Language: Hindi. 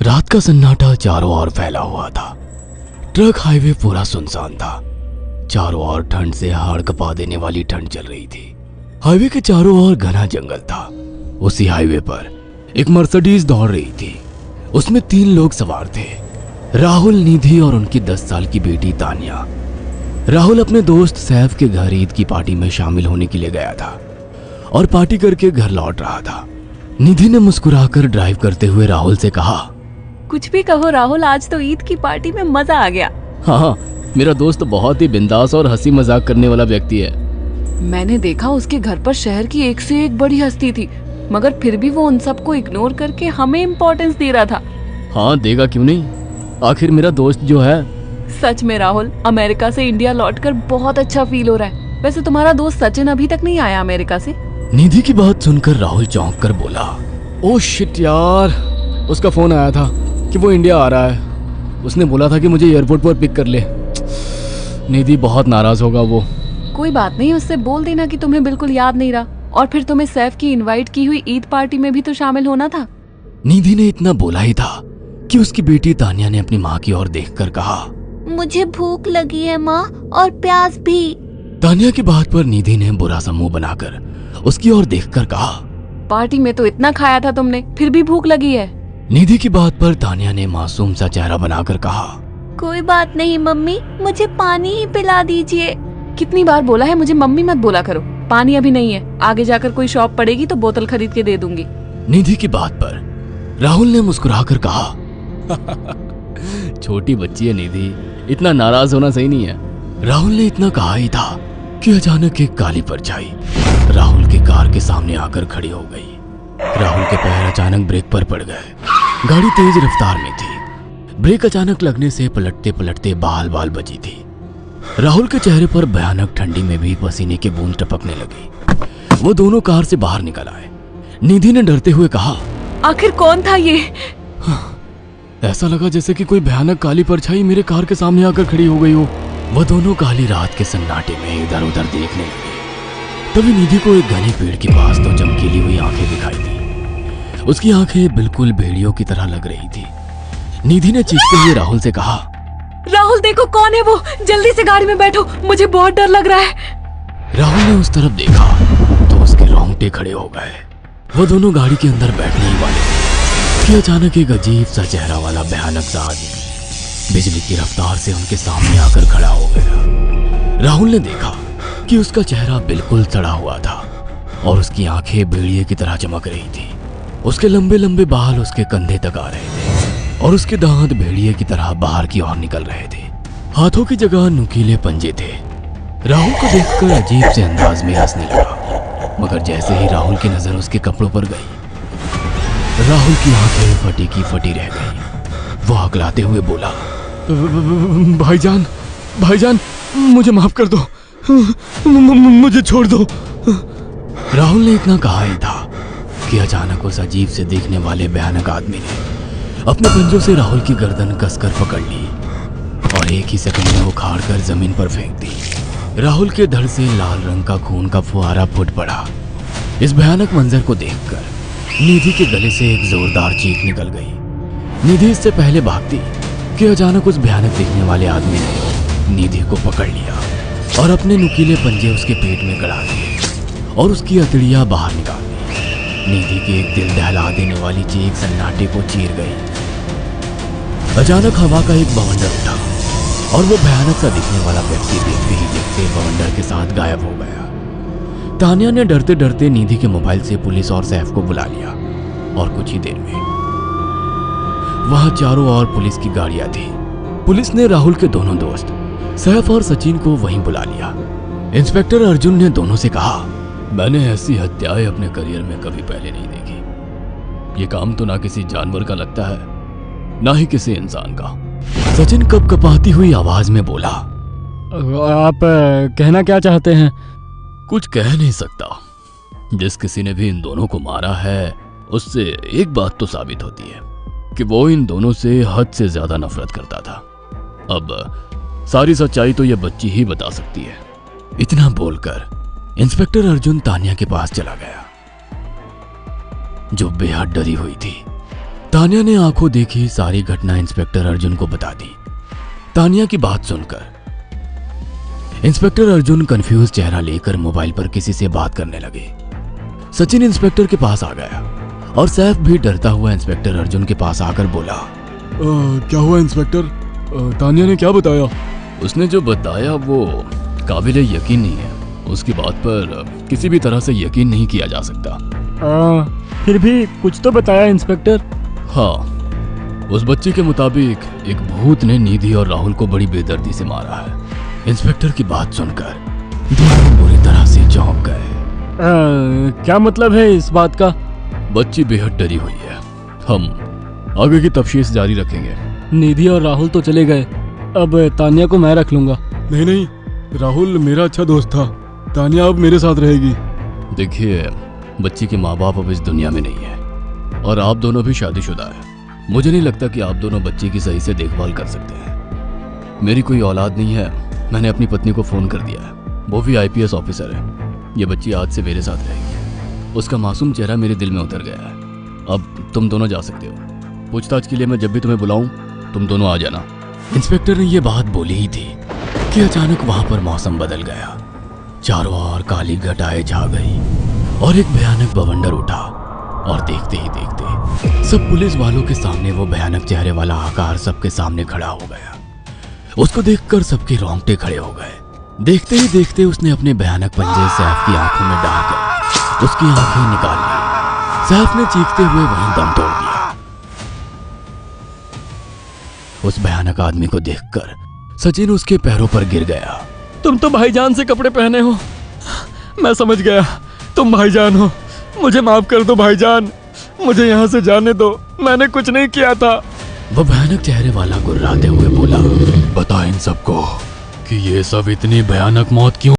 रात का सन्नाटा चारों ओर फैला हुआ था। ट्रक हाईवे पूरा सुनसान था। चारों ओर ठंड से हाड़ कपा देने वाली ठंड चल रही थी। हाईवे के चारों ओर घना जंगल था। उसी हाईवे पर एक मर्सिडीज दौड़ रही थी। उसमें 3 लोग सवार थे, राहुल, निधि और उनकी 10 साल की बेटी तानिया। राहुल अपने दोस्त सैफ के घर ईद की पार्टी में शामिल होने के लिए गया था और पार्टी करके घर लौट रहा था। निधि ने मुस्कुराकर ड्राइव करते हुए राहुल से कहा, कुछ भी कहो राहुल, आज तो ईद की पार्टी में मजा आ गया। हाँ, मेरा दोस्त बहुत ही बिंदास और हंसी मजाक करने वाला व्यक्ति है। मैंने देखा उसके घर पर शहर की एक से एक बड़ी हस्ती थी, मगर फिर भी वो उन सबको इग्नोर करके हमें इम्पोर्टेंस दे रहा था। हाँ, देगा क्यों नहीं, आखिर मेरा दोस्त जो है। सच में राहुल, अमेरिका से इंडिया लौटकर बहुत अच्छा फील हो रहा है। वैसे तुम्हारा दोस्त सचिन अभी तक नहीं आया अमेरिका से? निधि की बात सुनकर राहुल चौंक कर बोला, ओह शिट यार, उसका फोन आया था कि वो इंडिया आ रहा है। उसने बोला था कि मुझे एयरपोर्ट पर पिक कर ले। निधि बहुत नाराज होगा वो। कोई बात नहीं, उससे बोल देना कि तुम्हें बिल्कुल याद नहीं रहा, और फिर तुम्हें सैफ की इनवाइट की हुई ईद पार्टी में भी तो शामिल होना था। निधि ने इतना बोला ही था कि उसकी बेटी तानिया ने अपनी माँ की ओर देखकर कहा, मुझे भूख लगी है माँ, और प्यास भी। तानिया की बात पर निधि ने बुरा सा मुंह बनाकर उसकी ओर देखकर कहा, पार्टी में तो इतना खाया था तुमने, फिर भी भूख लगी है? निधि की बात पर तानिया ने मासूम सा चेहरा बनाकर कहा, कोई बात नहीं मम्मी, मुझे पानी ही पिला दीजिए। कितनी बार बोला है मुझे मम्मी मत बोला करो। पानी अभी नहीं है, आगे जाकर कोई शॉप पड़ेगी तो बोतल खरीद के दे दूंगी। निधि की बात पर राहुल ने मुस्कुराकर कहा, छोटी बच्ची है निधि, इतना नाराज होना सही नहीं है। राहुल ने इतना कहा ही था कि अचानक एक काली परछाई राहुल की कार के सामने आकर खड़ी हो गई। राहुल के पैर अचानक ब्रेक पर पड़ गए। गाड़ी तेज रफ्तार में थी। ब्रेक अचानक लगने से पलटते पलटते बाल बाल बची थी। राहुल के चेहरे पर भयानक ठंडी में भी पसीने की बूंद टपकने लगी। वो दोनों कार से बाहर निकल आए। निधि ने डरते हुए कहा, आखिर कौन था ये? ऐसा लगा जैसे कि कोई भयानक काली परछाई मेरे कार के सामने आकर खड़ी हो गई हो। वह दोनों काली रात के सन्नाटे में इधर उधर देखने लगे। तभी निधि को एक घने पेड़ के पास तो चमकीली हुई आंखें दिखाई दी। उसकी आंखें बिल्कुल भेड़ियों की तरह लग रही थी। निधि ने चीखते हुए राहुल से कहा, राहुल देखो कौन है वो, जल्दी से गाड़ी में बैठो, मुझे बहुत डर लग रहा है। राहुल ने उस तरफ देखा तो उसके रोंगटे खड़े हो गए। वो दोनों गाड़ी के अंदर बैठने ही वाले कि अचानक एक अजीब सा चेहरा वाला भयानक सा आदमी बिजली की रफ्तार से उनके सामने आकर खड़ा हो गया। राहुल ने देखा कि उसका चेहरा बिल्कुल सड़ा हुआ था और उसकी आंखें भेड़िए की तरह चमक रही थी। उसके लंबे लंबे बाल उसके कंधे तक आ रहे थे और उसके दांत भेड़िए की तरह बाहर की ओर निकल रहे थे। हाथों की जगह नुकीले पंजे थे। राहुल को देखकर अजीब से अंदाज में हंसने लगा, मगर जैसे ही राहुल की नजर उसके कपड़ों पर गई, राहुल की आंखें फटी की फटी रह गई। वो हकलाते हुए बोला, भाईजान, भाईजान, मुझे माफ कर दो, मुझे छोड़ दो। राहुल ने इतना कहा ही था कि अचानक उस अजीब से देखने वाले भयानक आदमी ने अपने पंजों से राहुल की गर्दन कसकर पकड़ ली और एक ही सेकंड में उखाड़ कर जमीन पर फेंक दी। राहुल के धड़ से लाल रंग का खून का फुहारा फूट पड़ा। इस भयानक मंजर को देखकर निधि के गले से एक जोरदार चीख निकल गई। निधि इससे पहले भागती कि अचानक उस भयानक दिखने वाले आदमी ने निधि को पकड़ लिया और अपने नुकीले पंजे उसके पेट में गड़ा दिए और उसकी अतड़ियां बाहर निकाल दी। निधि की एक दिल दहला देने वाली चीख सन्नाटे को चीर गई। अचानक हवा का एक बवंडर उठा और वो भयानक सा दिखने वाला व्यक्ति देखते ही देखते बवंडर के साथ गायब हो गया। तानिया ने डरते डरते निधि के मोबाइल से पुलिस और सैफ को बुला लिया और कुछ ही देर में वहां चारों ओर पुलिस की गाड़ियां थी। पुलिस ने राहुल के दोनों दोस्त सैफ और सचिन को वहीं बुला लिया। इंस्पेक्टर अर्जुन ने दोनों से कहा, मैंने ऐसी हत्याएं अपने करियर में कभी पहले नहीं देखी। ये काम तो ना किसी जानवर का लगता है, ना ही किसी इंसान का। सचिन कपकपाती हुई आवाज में बोला, आप कहना क्या चाहते हैं? कुछ कह नहीं सकता। जिस किसी ने भी इन दोनों को मारा है उससे एक बात तो साबित होती है कि वो इन दोनों से हद से ज्यादा नफरत करता था। अब सारी सच्चाई तो ये बच्ची ही बता सकती है। इतना बोलकर इंस्पेक्टर अर्जुन तानिया के पास चला गया, जो बेहद डरी हुई थी। तानिया ने आंखों देखी सारी घटना इंस्पेक्टर अर्जुन को बता दी। तानिया की बात सुनकर इंस्पेक्टर अर्जुन कंफ्यूज चेहरा लेकर मोबाइल पर किसी से बात करने लगे। सचिन इंस्पेक्टर के पास आ गया और सैफ भी डरता हुआ इंस्पेक्टर अर्जुन के पास आकर बोला, क्या हुआ इंस्पेक्टर? तानिया ने क्या बताया? उसने जो बताया वो काबिले यकीन नहीं है। उसकी बात पर किसी भी तरह से यकीन नहीं किया जा सकता। फिर भी कुछ तो बताया इंस्पेक्टर। हाँ, उस बच्ची के मुताबिक एक भूत ने निधि और राहुल को बड़ी बेदर्दी से मारा है। इंस्पेक्टर की बात सुनकर दोनों बुरी तरह से चौंक गए। क्या मतलब है इस बात का? बच्ची बेहद डरी हुई है। हम आगे की तफ्तीश जारी रखेंगे। निधि और राहुल तो चले गए, अब तानिया को मैं रख लूंगा। नहीं नहीं, राहुल मेरा अच्छा दोस्त था। तानिया अब मेरे साथ रहेगी। देखिए, बच्ची के माँ बाप अब इस दुनिया में नहीं है और आप दोनों भी शादीशुदा है। मुझे नहीं लगता कि आप दोनों बच्ची की सही से देखभाल कर सकते हैं। मेरी कोई औलाद नहीं है। मैंने अपनी पत्नी को फोन कर दिया है, वो भी IPS ऑफिसर है। ये बच्ची आज से मेरे साथ रहेगी। उसका मासूम चेहरा मेरे दिल में उतर गया है। अब तुम दोनों जा सकते हो। पूछताछ के लिए मैं जब भी तुम्हें बुलाऊं तुम दोनों आ जाना। इंस्पेक्टर ने ये बात बोली ही थी कि अचानक वहां पर मौसम बदल गया। चारों ओर काली घटाएं छा गई और एक भयानक बवंडर उठा और देखते ही देखते सब पुलिस वालों के सामने वो भयानक चेहरे वाला आकार सबके सामने खड़ा हो गया। उसको देखकर सबके रोंगटे खड़े हो गए। देखते ही देखते उसने अपने भयानक पंजे सैफ की आंखों में डालकर उसकी आंखें निकाल ली। सैफ ने चीखते हुए वहीं दम तोड़ दिया। उस भयानक आदमी को देखकर सचिन उसके पैरों पर गिर गया। तुम तो भाईजान से कपड़े पहने हो। मैं समझ गया, तुम भाईजान हो। मुझे माफ कर दो भाईजान, मुझे यहाँ से जाने दो। मैंने कुछ नहीं किया था। वो भयानक चेहरे वाला गुर्राते हुए बोला, बता इन सबको कि ये सब इतनी भयानक मौत क्यों